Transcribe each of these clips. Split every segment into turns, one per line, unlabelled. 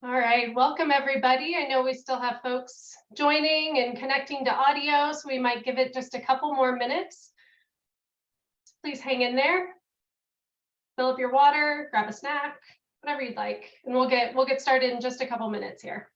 All right, welcome everybody. I know we still have folks joining and connecting to audio, so we might give it just a couple more minutes. Please hang in there. Fill up your water, grab a snack, whatever you'd like, and we'll get started in just a couple minutes here.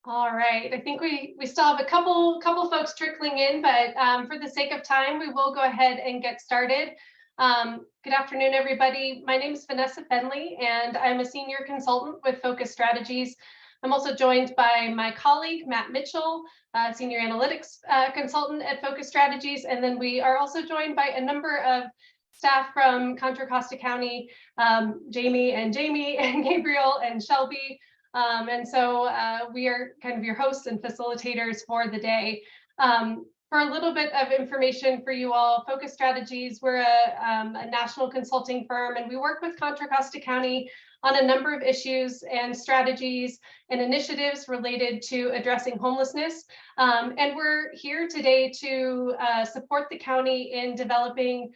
All right, I think we still have a couple folks trickling in, but for the sake of time, we will go ahead and get started. Good afternoon, everybody. My name is Vanessa Fenley, and I'm a senior consultant with Focus Strategies. I'm also joined by my colleague, Matt Mitchell, senior analytics consultant at Focus Strategies. And then we are also joined by a number of staff from Contra Costa County, Jamie and Gabriel and Shelby. And so we are kind of your hosts and facilitators for the day. For a little bit of information for you all, Focus Strategies, we're a national consulting firm, and we work with Contra Costa County on a number of issues and strategies and initiatives related to addressing homelessness. And we're here today to support the county in developing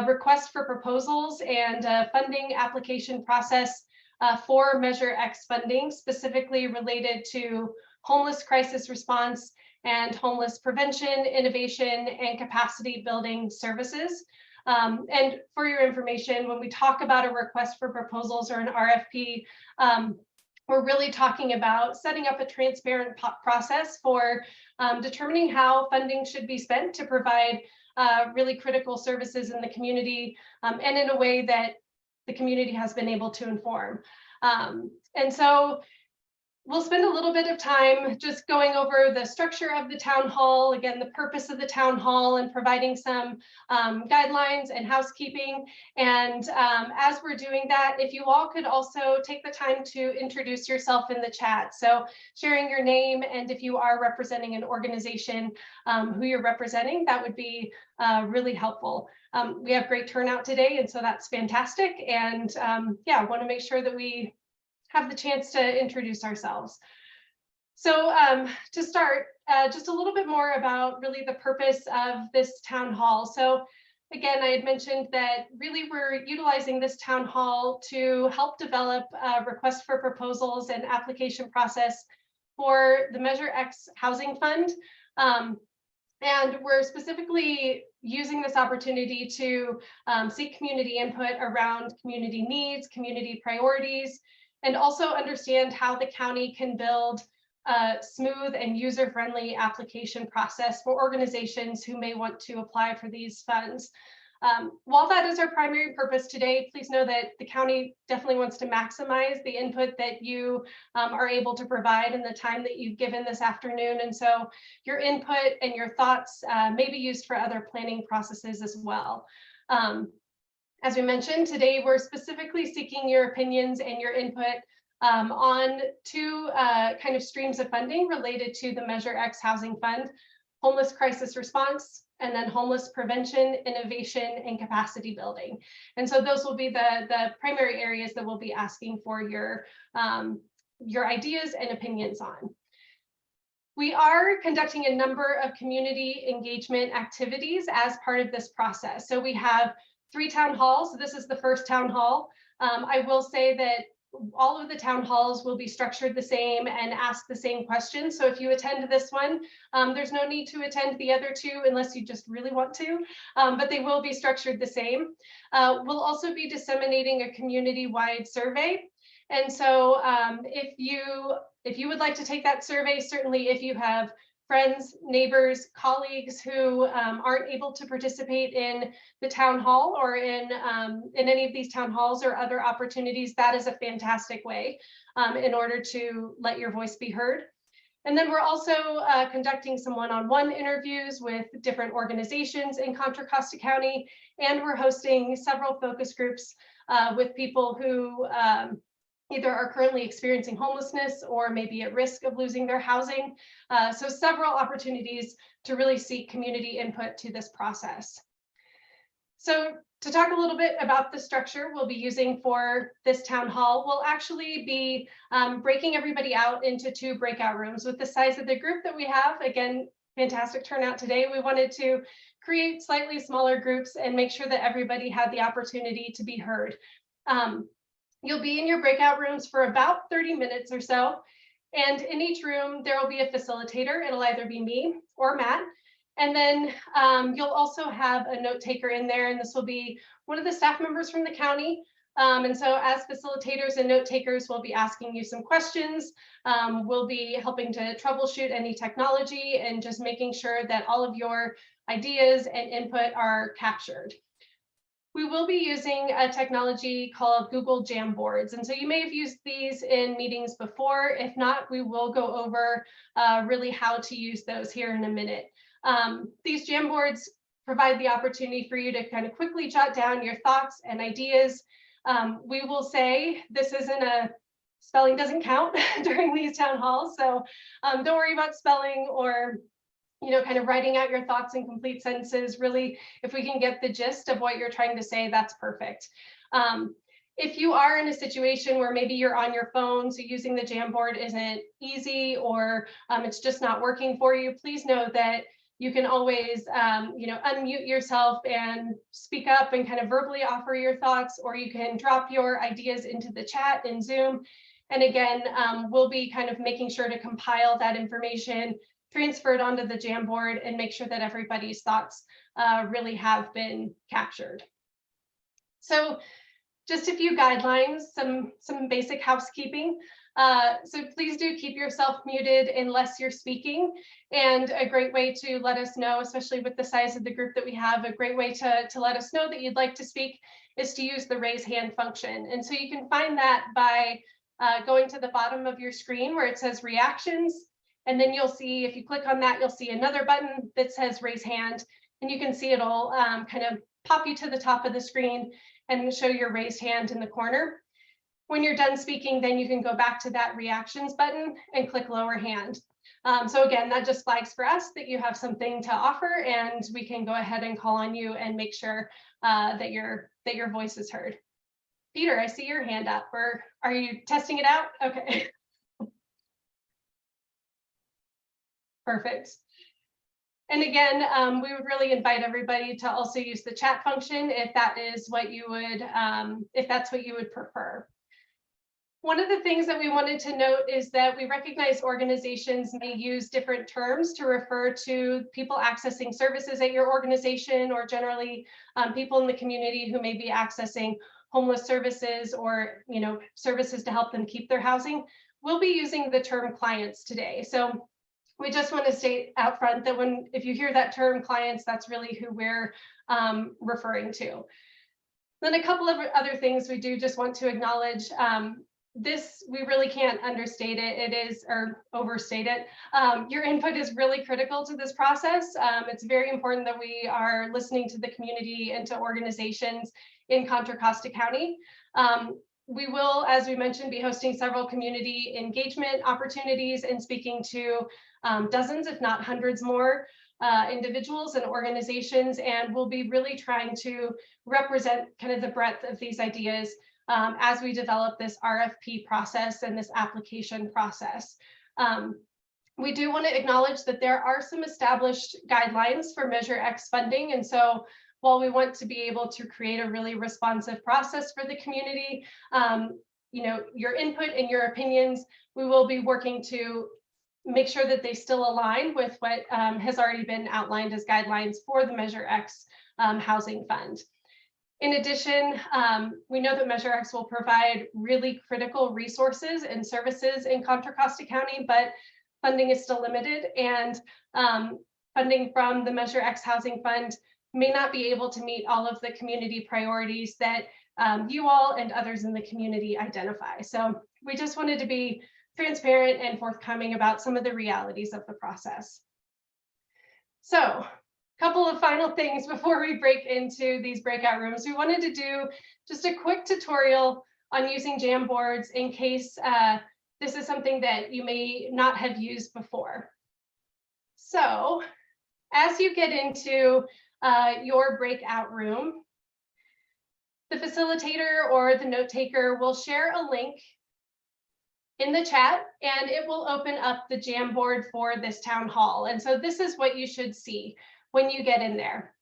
requests for proposals and funding application process for Measure X funding, specifically related to homeless crisis response and homeless prevention, innovation, and capacity building services. And for your information, when we talk about a request for proposals or an RFP, we're really talking about setting up a transparent process for determining how funding should be spent to provide really critical services in the community, and in a way that the community has been able to inform. And so we'll spend a little bit of time just going over the structure of the town hall, again, the purpose of the town hall, and providing some guidelines and housekeeping. And as we're doing that, if you all could also take the time to introduce yourself in the chat. So sharing your name, and if you are representing an organization, who you're representing, that would be really helpful. We have great turnout today, and so that's fantastic. And yeah, I want to make sure that we have the chance to introduce ourselves. So to start, just a little bit more about really the purpose of this town hall. So again, I had mentioned that really we're utilizing this town hall to help develop requests for proposals and application process for the Measure X Housing Fund. And we're specifically using this opportunity to seek community input around community needs, community priorities, and also understand how the county can build a smooth and user-friendly application process for organizations who may want to apply for these funds. While that is our primary purpose today, please know that the county definitely wants to maximize the input that you are able to provide in the time that you've given this afternoon. And so your input and your thoughts may be used for other planning processes as well. As we mentioned, today we're specifically seeking your opinions and your input on two kind of streams of funding related to the Measure X Housing Fund: homeless crisis response, and then homeless prevention, innovation, and capacity building. And so those will be the primary areas that we'll be asking for your ideas and opinions on. We are conducting a number of community engagement activities as part of this process. So we have 3 town halls. So this is the first town hall. I will say that all of the town halls will be structured the same and ask the same questions. So if you attend this one, there's no need to attend the other 2 unless you just really want to, but they will be structured the same. We'll also be disseminating a community-wide survey. And so if you would like to take that survey, certainly if you have friends, neighbors, colleagues who aren't able to participate in the town hall or in any of these town halls or other opportunities, that is a fantastic way in order to let your voice be heard. And then we're also conducting some one-on-one interviews with different organizations in Contra Costa County, and we're hosting several focus groups with people who either are currently experiencing homelessness or maybe at risk of losing their housing. So several opportunities to really seek community input to this process. So to talk a little bit about the structure we'll be using for this town hall, we'll actually be breaking everybody out into 2 breakout rooms. With the size of the group that we have, again, fantastic turnout today, we wanted to create slightly smaller groups and make sure that everybody had the opportunity to be heard. You'll be in your breakout rooms for about 30 minutes or so. And in each room, there will be a facilitator. It'll either be me or Matt. And then you'll also have a note taker in there, and this will be one of the staff members from the county. And so as facilitators and note takers, we'll be asking you some questions. We'll be helping to troubleshoot any technology and just making sure that all of your ideas and input are captured. We will be using a technology called Google Jamboards. And so you may have used these in meetings before. If not, we will go over really how to use those here in a minute. These Jamboards provide the opportunity for you to kind of quickly jot down your thoughts and ideas. We will say this isn't a spelling doesn't count during these town halls. So don't worry about spelling or kind of writing out your thoughts in complete sentences. Really, if we can get the gist of what you're trying to say, that's perfect. If you are in a situation where maybe you're on your phone, so using the Jamboard isn't easy, or it's just not working for you, please know that you can always, unmute yourself and speak up and kind of verbally offer your thoughts, or you can drop your ideas into the chat in Zoom. And again, we'll be kind of making sure to compile that information, transfer it onto the Jamboard, and make sure that everybody's thoughts really have been captured. So just a few guidelines, some basic housekeeping. So please do keep yourself muted unless you're speaking. And a great way to let us know, especially with the size of the group that we have, a great way to let us know that you'd like to speak is to use the raise hand function. And so you can find that by going to the bottom of your screen where it says reactions. And then you'll see, if you click on that, you'll see another button that says raise hand. And you can see it'll kind of pop you to the top of the screen and show your raised hand in the corner. When you're done speaking, then you can go back to that reactions button and click lower hand. So again, that just flags for us that you have something to offer, and we can go ahead and call on you and make sure that your voice is heard. Peter, I see your hand up. Are you testing it out? Okay. Perfect. And again, we would really invite everybody to also use the chat function if that is what you would, if that's what you would prefer. One of the things that we wanted to note is that we recognize organizations may use different terms to refer to people accessing services at your organization, or generally people in the community who may be accessing homeless services or services to help them keep their housing. We'll be using the term clients today. So we just want to state out front that if you hear that term clients, that's really who we're referring to. Then a couple of other things we do just want to acknowledge. This, we really can't understate it, or overstate it. Your input is really critical to this process. It's very important that we are listening to the community and to organizations in Contra Costa County. We will, as we mentioned, be hosting several community engagement opportunities and speaking to dozens, if not hundreds more individuals and organizations. And we'll be really trying to represent kind of the breadth of these ideas as we develop this RFP process and this application process. We do want to acknowledge that there are some established guidelines for Measure X funding. And so while we want to be able to create a really responsive process for the community, your input and your opinions, we will be working to make sure that they still align with what has already been outlined as guidelines for the Measure X Housing Fund. In addition, we know that Measure X will provide really critical resources and services in Contra Costa County, but funding is still limited, and funding from the Measure X Housing Fund may not be able to meet all of the community priorities that you all and others in the community identify. So we just wanted to be transparent and forthcoming about some of the realities of the process. So a couple of final things before we break into these breakout rooms. We wanted to do just a quick tutorial on using Jamboards in case this is something that you may not have used before. So as you get into your breakout room, the facilitator or the note taker will share a link in the chat, and it will open up the Jamboard for this town hall. And so this is what you should see when you get in there.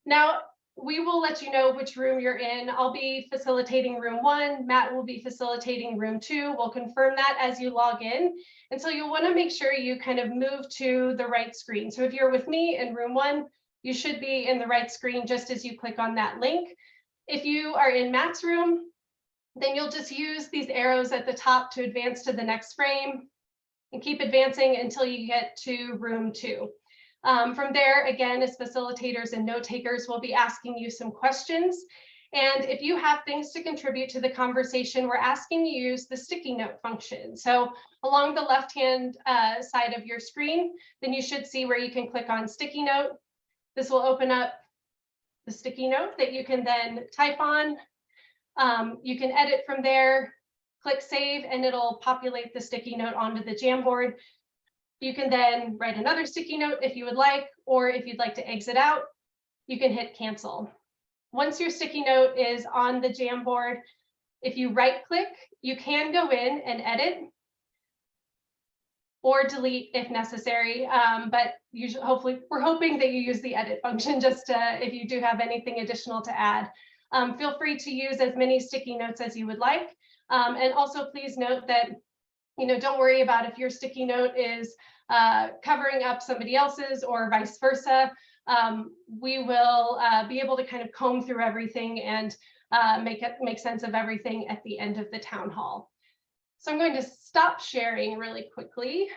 Now, we will let you know which room you're in. I'll be facilitating room 1. Matt will be facilitating room 2. We'll confirm that as you log in. And so you'll want to make sure you kind of move to the right screen. So if you're with me in room 1, you should be in the right screen just as you click on that link. If you are in Matt's room, then you'll just use these arrows at the top to advance to the next frame and keep advancing until you get to room 2. From there, again, as facilitators and note takers, we'll be asking you some questions. And if you have things to contribute to the conversation, we're asking you to use the sticky note function. So along the left-hand side of your screen, then you should see where you can click on sticky note. This will open up the sticky note that you can then type on. You can edit from there, click save, and it'll populate the sticky note onto the Jamboard. You can then write another sticky note if you would like, or if you'd like to exit out, you can hit cancel. Once your sticky note is on the Jamboard, if you right click, you can go in and edit or delete if necessary. But usually, hopefully, we're hoping that you use the edit function just if you do have anything additional to add. Feel free to use as many sticky notes as you would like. And also please note that, don't worry about if your sticky note is covering up somebody else's or vice versa. We will be able to kind of comb through everything and make sense of everything at the end of the town hall. So I'm going to stop sharing really quickly.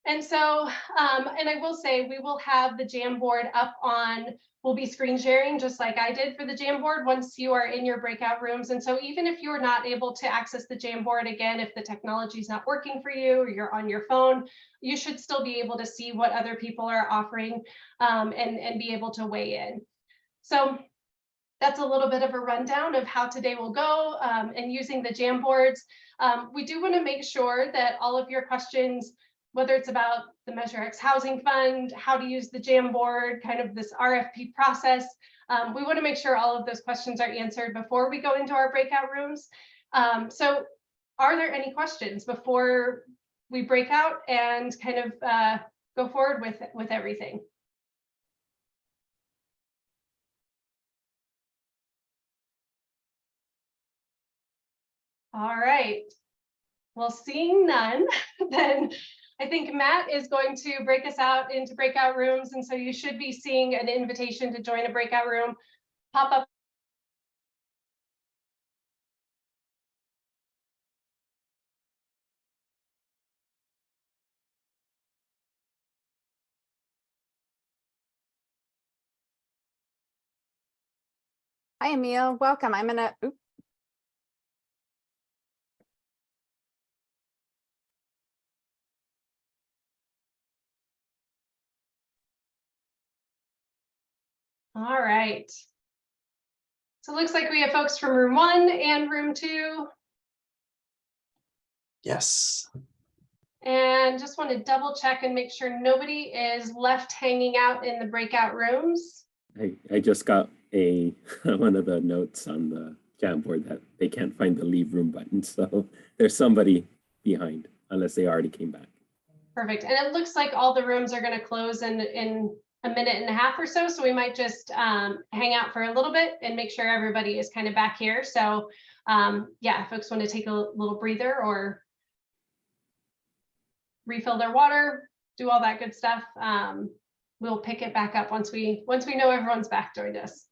And so, and I will say, we will have the Jamboard up on, we'll be screen sharing just like I did for the Jamboard once you are in your breakout rooms. And so even if you're not able to access the Jamboard again, if the technology is not working for you or you're on your phone, you should still be able to see what other people are offering and be able to weigh in. So that's a little bit of a rundown of how today will go and using the Jamboards. We do want to make sure that all of your questions, whether it's about the Measure X Housing Fund, how to use the Jamboard, kind of this RFP process, we want to make sure all of those questions are answered before we go into our breakout rooms. So are there any questions before we break out and kind of go forward with everything? All right. Well, seeing none, then I think Matt is going to break us out into breakout rooms. And so you should be seeing an invitation to join a breakout room pop up.
Hi, Emil. Welcome. I'm gonna. Oops.
All right. So it looks like we have folks from room 1 and room 2.
Yes.
And just want to double check and make sure nobody is left hanging out in the breakout rooms.
I just got one of the notes on the Jamboard that they can't find the leave room button. So there's somebody behind unless they already came back.
Perfect. And it looks like all the rooms are going to close in a minute and a half or so. So we might just hang out for a little bit and make sure everybody is kind of back here. So yeah, if folks want to take a little breather or refill their water, do all that good stuff. We'll pick it back up once we know everyone's back joined us.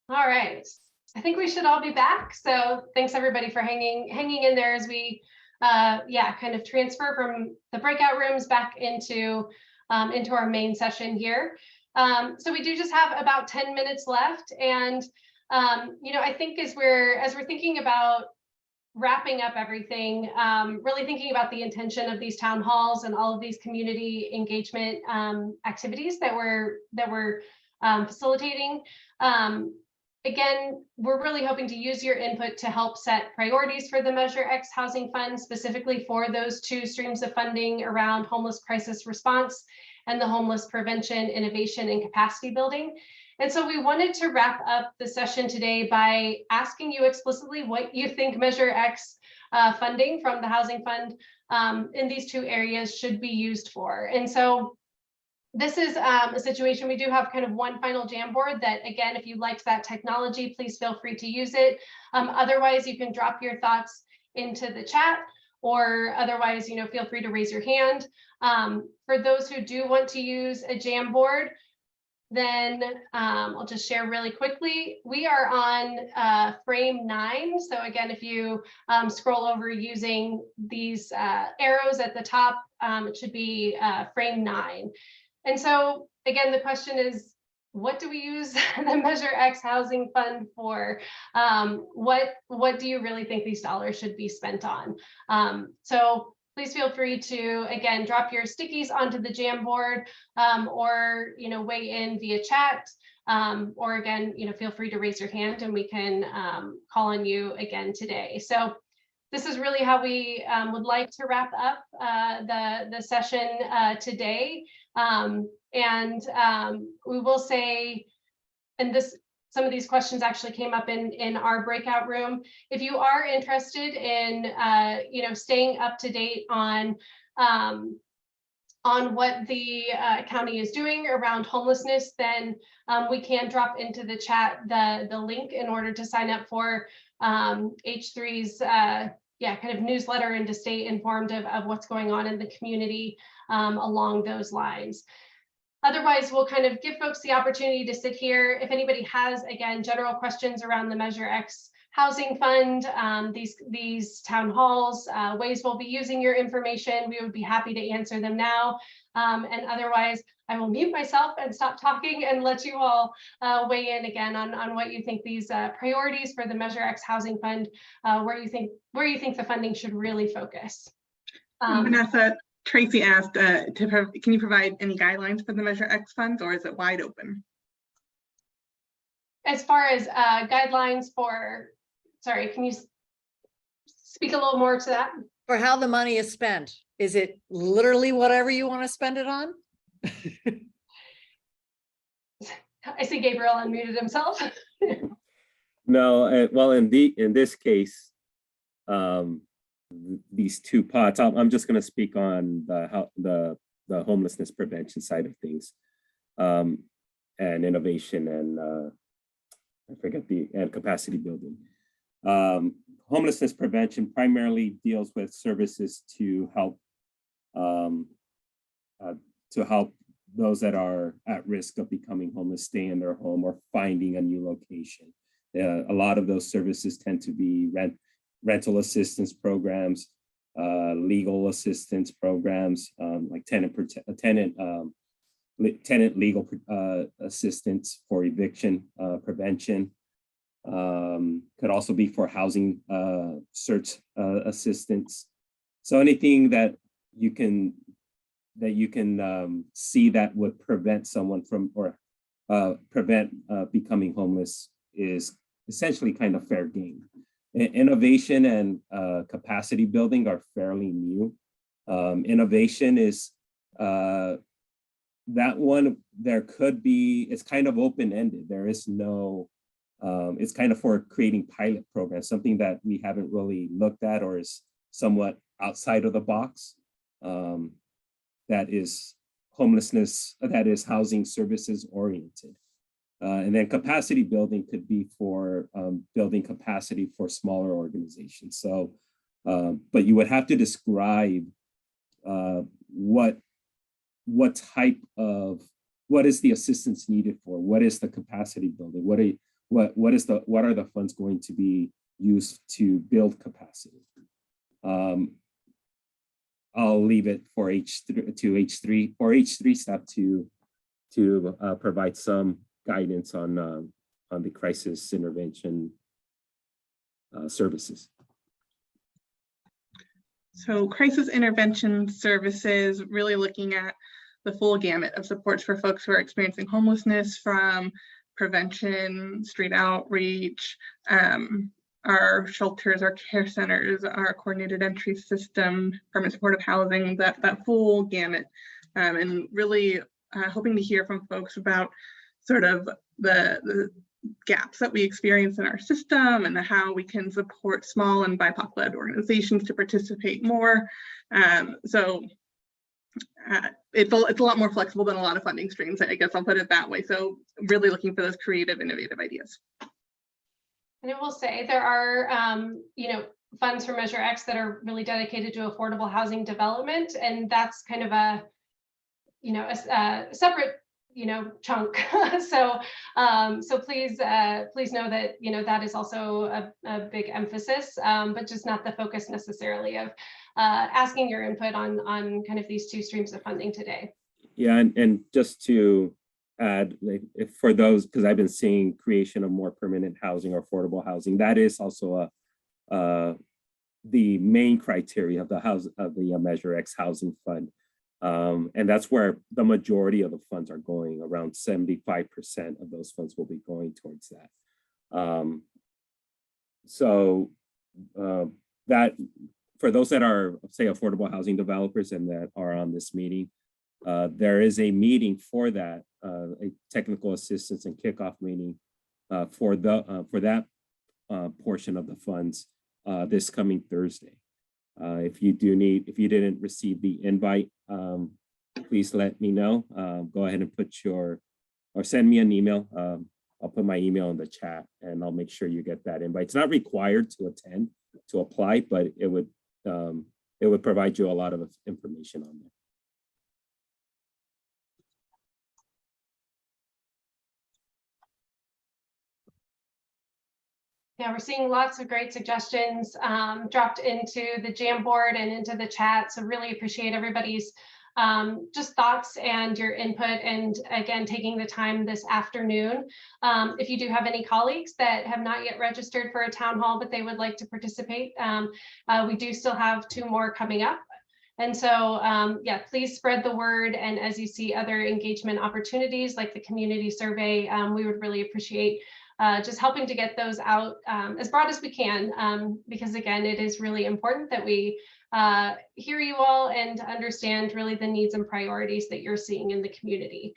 All right. I think we should all be back. So thanks everybody for hanging in there as we kind of transfer from the breakout rooms back into our main session here. So we do just have about 10 minutes left, and I think as we're thinking about wrapping up everything, really thinking about the intention of these town halls and all of these community engagement activities that we're facilitating. Again, we're really hoping to use your input to help set priorities for the Measure X Housing Fund, specifically for those two streams of funding around homeless crisis response and the homeless prevention, innovation, and capacity building. And so we wanted to wrap up the session today by asking you explicitly what you think Measure X funding from the Housing Fund in these two areas should be used for. And so this is a situation, we do have kind of one final Jamboard that, again, if you liked that technology, please feel free to use it. Otherwise, you can drop your thoughts into the chat, or otherwise, feel free to raise your hand. For those who do want to use a Jamboard, then I'll just share really quickly. We are on frame 9. So again, if you scroll over using these arrows at the top, it should be frame 9. And so again, the question is, what do we use the Measure X Housing Fund for? What do you really think these dollars should be spent on? So please feel free to, again, drop your stickies onto the Jamboard, or weigh in via chat, or again, feel free to raise your hand and we can call on you again today. So this is really how we would like to wrap up the session today. We will say, and some of these questions actually came up in our breakout room. If you are interested in staying up to date on what the county is doing around homelessness, then we can drop into the chat the link in order to sign up for H3's kind of newsletter and to stay informed of what's going on in the community along those lines. Otherwise, we'll kind of give folks the opportunity to sit here. If anybody has, again, general questions around the Measure X Housing Fund, these town halls, ways we'll be using your information, we would be happy to answer them now. And otherwise, I will mute myself and stop talking and let you all weigh in again on what you think these priorities for the Measure X Housing Fund, where you think the funding should really focus.
Vanessa, Tracy asked, can you provide any guidelines for the Measure X funds, or is it wide open?
As far as guidelines for, sorry, can you speak a little more to that?
For how the money is spent. Is it literally whatever you want to spend it on?
I see Gabriel unmuted himself.
No, well, in this case, these two pots, I'm just going to speak on the homelessness prevention side of things, and innovation, and and capacity building. Homelessness prevention primarily deals with services to help those that are at risk of becoming homeless stay in their home or finding a new location. A lot of those services tend to be rental assistance programs, legal assistance programs, like tenant legal assistance for eviction prevention. Could also be for housing search assistance. So anything that you can see that would prevent someone from, or prevent becoming homeless, is essentially kind of fair game. Innovation and capacity building are fairly new. Innovation is that one, there could be, it's kind of open-ended. There is no, it's kind of for creating pilot programs, something that we haven't really looked at or is somewhat outside of the box. That is homelessness, that is housing services oriented. And then capacity building could be for building capacity for smaller organizations. So, but you would have to describe what type of, what is the assistance needed for? What is the capacity building? what are the funds going to be used to build capacity. I'll leave it for H3 staff to provide some guidance on the crisis intervention services.
So crisis intervention services, really looking at the full gamut of supports for folks who are experiencing homelessness, from prevention, street outreach, our shelters, our care centers, our coordinated entry system, permanent supportive housing, that full gamut, and really hoping to hear from folks about sort of the gaps that we experience in our system and how we can support small and BIPOC-led organizations to participate more. So it's a lot more flexible than a lot of funding streams, I guess I'll put it that way. So really looking for those creative, innovative ideas.
And I will say there are, funds for Measure X that are really dedicated to affordable housing development, and that's kind of a separate, chunk. So please know that that is also a big emphasis, but just not the focus necessarily of asking your input on kind of these two streams of funding today.
Yeah, and just to add, like, for those, because I've been seeing creation of more permanent housing or affordable housing, that is also the main criteria of the Measure X housing fund. And that's where the majority of the funds are going. Around 75% of those funds will be going towards that. That for those that are, say, affordable housing developers and that are on this meeting, there is a meeting for that, a technical assistance and kickoff meeting for that portion of the funds this coming Thursday. If you didn't receive the invite, please let me know. Go ahead and or send me an email. I'll put my email in the chat and I'll make sure you get that invite. It's not required to attend, to apply, but it would provide you a lot of information on there.
Yeah, we're seeing lots of great suggestions dropped into the Jamboard and into the chat. So really appreciate everybody's just thoughts and your input, and again, taking the time this afternoon. If you do have any colleagues that have not yet registered for a town hall, but they would like to participate, we do still have 2 more coming up. And so, yeah, please spread the word. And as you see other engagement opportunities like the community survey, we would really appreciate just helping to get those out as broad as we can, because again, it is really important that we hear you all and understand really the needs and priorities that you're seeing in the community.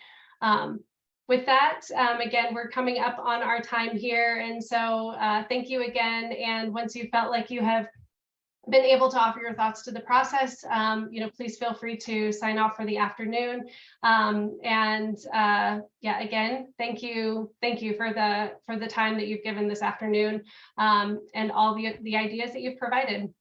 With that, again, we're coming up on our time here. And so thank you again. And once you felt like you have been able to offer your thoughts to the process, please feel free to sign off for the afternoon. Yeah, again, thank you for the time that you've given this afternoon, and all the ideas that you've provided.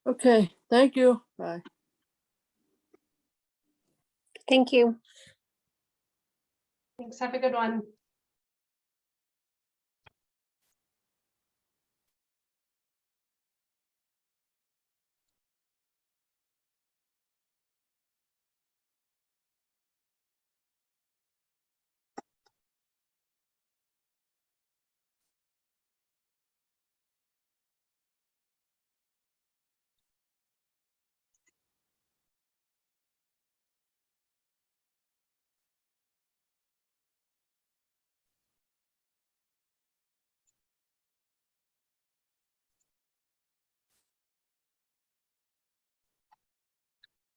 Okay, thank you. Bye.
Thank you.
Thanks. Have a good one.